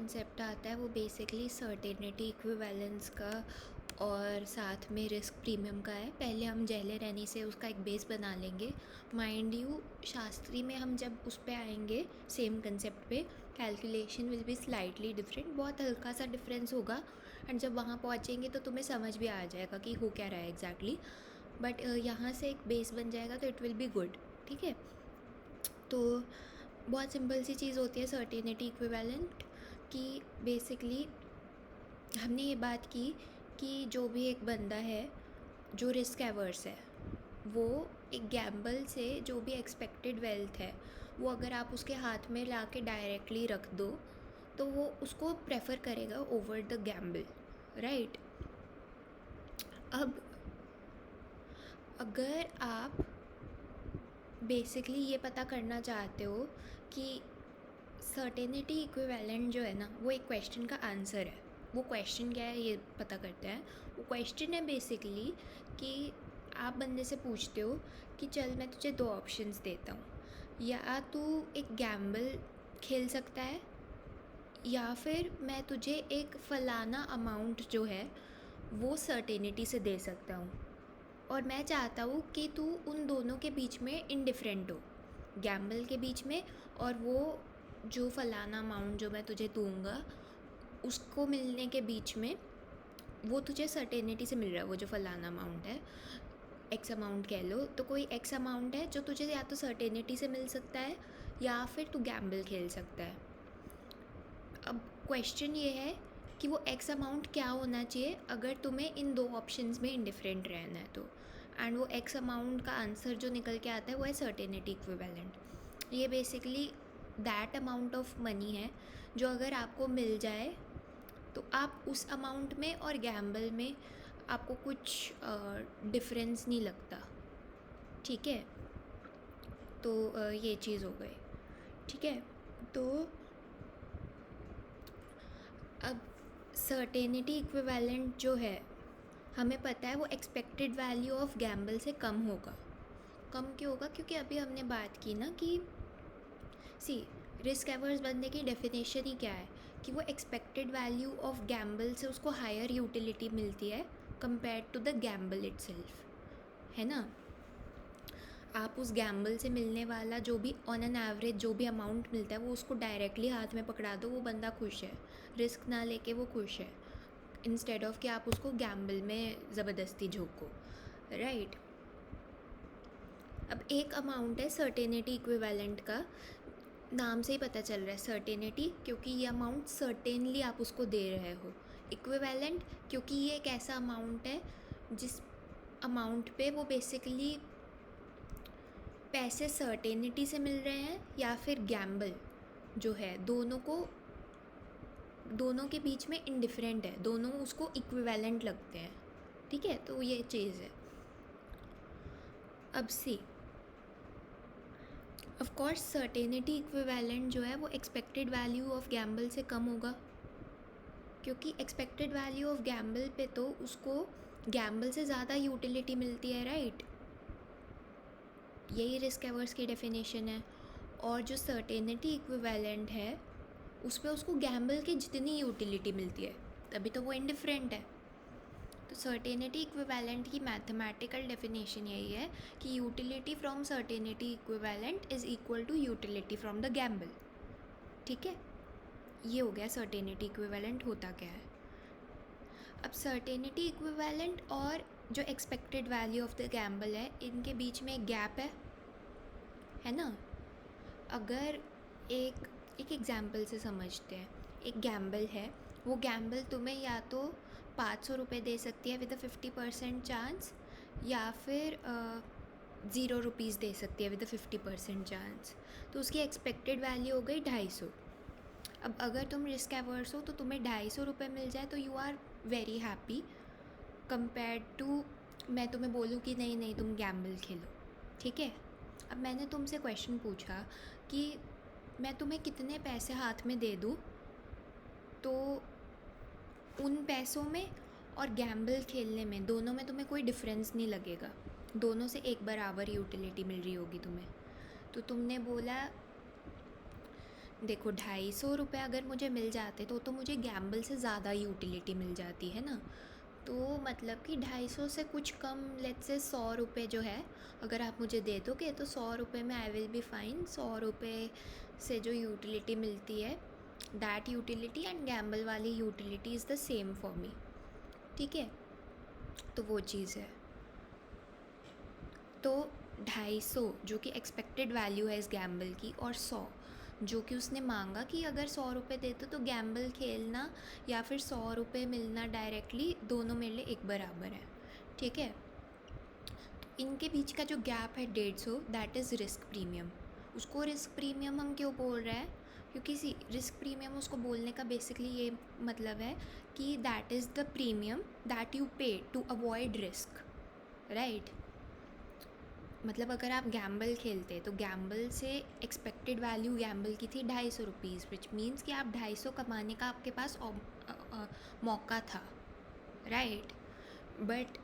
Concept आता है वो बेसिकली सर्टेनिटी इक्विवेलेंस का और साथ में रिस्क प्रीमियम का है। पहले हम जहले रहने से उसका एक बेस बना लेंगे। माइंड यू शास्त्री में हम जब उस पे आएंगे सेम कंसेप्ट पे, calculation will be slightly different, बहुत हल्का सा डिफरेंस होगा। एंड जब वहाँ पहुँचेंगे तो तुम्हें समझ भी आ जाएगा कि हो क्या रहा है एग्जैक्टली। बट यहाँ से एक बेस बन जाएगा तो इट विल बी गुड। ठीक है, तो बहुत सिंपल सी चीज़ होती है सर्टेनिटी इक्विवेलेंट कि बेसिकली हमने ये बात की कि जो भी एक बंदा है जो रिस्क एवर्स है, वो एक गैम्बल से जो भी एक्सपेक्टेड वेल्थ है वो अगर आप उसके हाथ में ला के डायरेक्टली रख दो तो वो उसको प्रेफर करेगा ओवर द गैम्बल, राइट। अब अगर आप बेसिकली ये पता करना चाहते हो कि सर्टेनिटी इक्विवेलेंट जो है ना वो एक क्वेश्चन का आंसर है, वो क्वेश्चन क्या है ये पता करते हैं। वो क्वेश्चन है बेसिकली कि आप बंदे से पूछते हो कि चल मैं तुझे दो ऑप्शंस देता हूँ, या तू एक गैम्बल खेल सकता है या फिर मैं तुझे एक फ़लाना अमाउंट जो है वो सर्टेनिटी से दे सकता हूँ, और मैं चाहता हूँ कि तू उन दोनों के बीच में इनडिफरेंट हो, गैम्बल के बीच में और वो जो फ़लाना अमाउंट जो मैं तुझे दूँगा उसको मिलने के बीच में। वो तुझे सर्टेनिटी से मिल रहा है, वो जो फ़लाना अमाउंट है, एक्स अमाउंट कह लो, तो कोई एक्स अमाउंट है जो तुझे या तो सर्टेनिटी से मिल सकता है या फिर तू गैम्बल खेल सकता है। अब क्वेश्चन ये है कि वो एक्स अमाउंट क्या होना चाहिए अगर तुम्हें इन दो ऑप्शंस में इंडिफरेंट रहना है तो। एंड वो एक्स अमाउंट का आंसर जो निकल के आता है वो है सर्टेनिटी इक्विवेलेंट। ये basically that amount of money है जो अगर आपको मिल जाए तो आप उस अमाउंट में और गैम्बल में आपको कुछ डिफरेंस नहीं लगता। ठीक है, तो ये चीज़ हो गई। ठीक है, तो अब सर्टेनिटी इक्विवेलेंट जो है हमें पता है वो एक्सपेक्टेड वैल्यू ऑफ गैम्बल से कम होगा। कम क्यों होगा? क्योंकि अभी हमने बात की ना कि रिस्क एवर्स बनने की डेफिनेशन ही क्या है कि वो एक्सपेक्टेड वैल्यू ऑफ गैम्बल से उसको हायर यूटिलिटी मिलती है compare to the gamble itself, है ना। आप उस गैम्बल से मिलने वाला जो भी ऑन एन एवरेज जो भी अमाउंट मिलता है वो उसको डायरेक्टली हाथ में पकड़ा दो, वो बंदा खुश है, रिस्क ना लेके वो खुश है, इंस्टेड ऑफ कि आप उसको गैम्बल में ज़बरदस्ती झोंको, राइट। अब एक अमाउंट है सर्टेनिटी इक्विवेलेंट का, नाम से ही पता चल रहा है सर्टेनिटी क्योंकि ये अमाउंट सर्टेनली आप उसको दे रहे हो। इक्विवेलेंट क्योंकि ये एक ऐसा अमाउंट है जिस अमाउंट पे वो बेसिकली पैसे सर्टेनिटी से मिल रहे हैं या फिर गैम्बल जो है, दोनों के बीच में इंडिफरेंट है, दोनों उसको इक्विवेलेंट लगते हैं। ठीक है, तो ये चीज़ है। अब ऑफ कोर्स सर्टेनिटी इक्विवेलेंट जो है वो एक्सपेक्टेड वैल्यू ऑफ गैम्बल से कम होगा, क्योंकि एक्सपेक्टेड वैल्यू ऑफ गैम्बल पे तो उसको गैम्बल से ज़्यादा यूटिलिटी मिलती है, राइट। यही रिस्क एवर्स की डेफिनेशन है। और जो सर्टेनिटी इक्विवेलेंट है उस पर उसको गैम्बल की जितनी यूटिलिटी मिलती है तभी तो वो इंडिफरेंट है। तो सर्टेनिटी इक्विवेलेंट की मैथमेटिकल डेफिनेशन यही है कि utility from certainty equivalent is equal to utility from the gamble. ठीक है, ये हो गया सर्टेनिटी इक्विवेलेंट होता क्या है। अब सर्टेनिटी इक्विवेलेंट और जो expected value of the Gamble है इनके बीच में एक गैप है ना। अगर एक एग्जाम्पल से समझते हैं, एक गैम्बल है, वो गैम्बल तुम्हें या तो 500 रुपये दे सकती है विद अ 50% चांस, या फिर 0 रुपीज़ दे सकती है विद अ 50% चांस। तो उसकी एक्सपेक्टेड वैल्यू हो गई 250। अब अगर तुम रिस्क एवर्स हो तो तुम्हें 250 रुपये मिल जाए तो you are very happy compare to मैं तुम्हें बोलूँ कि नहीं नहीं तुम गैम्बल खेलो। ठीक है, अब मैंने तुमसे क्वेश्चन पूछा कि मैं तुम्हें कितने पैसे हाथ में दे दूँ तो उन पैसों में और गैम्बल खेलने में दोनों में तुम्हें कोई डिफरेंस नहीं लगेगा, दोनों से एक बराबर यूटिलिटी मिल रही होगी तुम्हें। तो तुमने बोला देखो 250 रुपये अगर मुझे मिल जाते तो मुझे गैम्बल से ज़्यादा यूटिलिटी मिल जाती है ना। तो मतलब कि 250 से कुछ कम, लेट्स से 100 रुपये जो है, अगर आप मुझे दे दोगे तो 100 रुपये में आई विल बी फाइन। 100 रुपये से जो यूटिलिटी मिलती है, दैट यूटिलिटी एंड गैम्बल वाली utility is the same for me, ठीक है। तो वो चीज़ है। तो 250 जो कि एक्सपेक्टेड वैल्यू है इस गैम्बल की, और 100 जो कि उसने मांगा कि अगर 100 रुपये देते तो गैम्बल खेलना या फिर 100 रुपये मिलना डायरेक्टली, दोनों मेरे लिए एक बराबर है, ठीक है। इनके बीच का जो गैप है 150, दैट इज़ रिस्क प्रीमियम। उसको रिस्क प्रीमियम हम क्यों बोल रहे हैं, क्योंकि रिस्क प्रीमियम उसको बोलने का बेसिकली ये मतलब है कि that is the premium that you पे टू अवॉइड रिस्क, राइट। मतलब अगर आप गैम्बल खेलते तो गैम्बल से एक्सपेक्टेड वैल्यू गैम्बल की थी 250 रुपीज़, विच मीन्स कि आप 250 कमाने का आपके पास मौका था, राइट। बट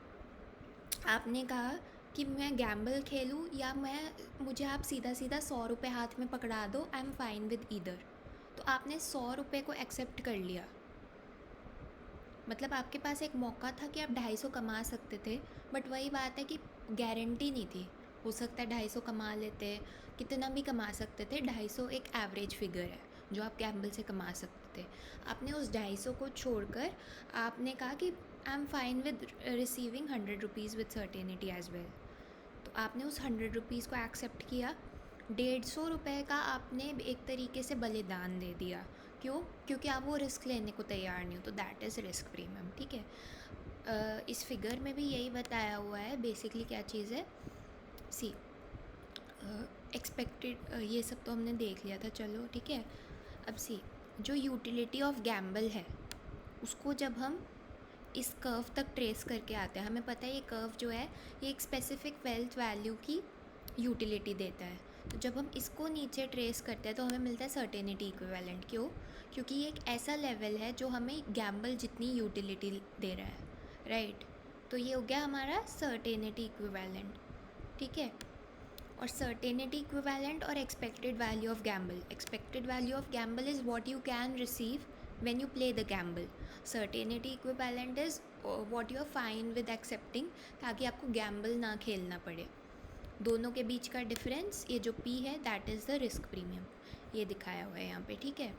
आपने कहा कि मैं गैम्बल खेलूँ या मुझे आप सीधा सीधा 100 रुपये हाथ में पकड़ा दो, आई एम फाइन विद ईदर। तो आपने 100 रुपये को एक्सेप्ट कर लिया। मतलब आपके पास एक मौका था कि आप 250 कमा सकते थे, बट वही बात है कि गारंटी नहीं थी। हो सकता है 250 कमा लेते, कितना भी कमा सकते थे। 250 एक एवरेज फिगर है जो आप गैम्बल से कमा सकते थे। आपने उस 250 को छोड़कर आपने कहा कि I am fine with receiving 100 rupees with certainty as well. तो आपने उस 100 रुपीज़ को एक्सेप्ट किया। 150 रुपये का आपने एक तरीके से बलिदान दे दिया। क्यों? क्योंकि आप वो रिस्क लेने को तैयार नहीं हो, तो दैट इज़ रिस्क प्रीमियम, ठीक है। इस फिगर में भी यही बताया हुआ है बेसिकली क्या चीज़ है। सी एक्सपेक्टेड, ये सब तो हमने देख लिया था, चलो ठीक है। अब सी जो यूटिलिटी ऑफ गैम्बल है उसको जब हम इस कर्व तक ट्रेस करके आते हैं, हमें पता है ये कर्व जो है ये एक स्पेसिफिक वेल्थ वैल्यू की यूटिलिटी देता है। तो जब हम इसको नीचे ट्रेस करते हैं तो हमें मिलता है सर्टेनिटी इक्विवेलेंट। क्यों? क्योंकि ये एक ऐसा लेवल है जो हमें गैम्बल जितनी यूटिलिटी दे रहा है, राइट। तो ये हो गया हमारा सर्टेनिटी इक्विवेलेंट, ठीक है। और सर्टेनिटी इक्विवेलेंट और expected value of Gamble. Expected value of Gamble is what you can receive when you play the gamble. Certainty equivalent is what you are fine with accepting, ताकि आपको Gamble ना खेलना पड़े। दोनों के बीच का डिफरेंस ये जो P है that is the risk premium, ये दिखाया हुआ है यहाँ पे, ठीक है।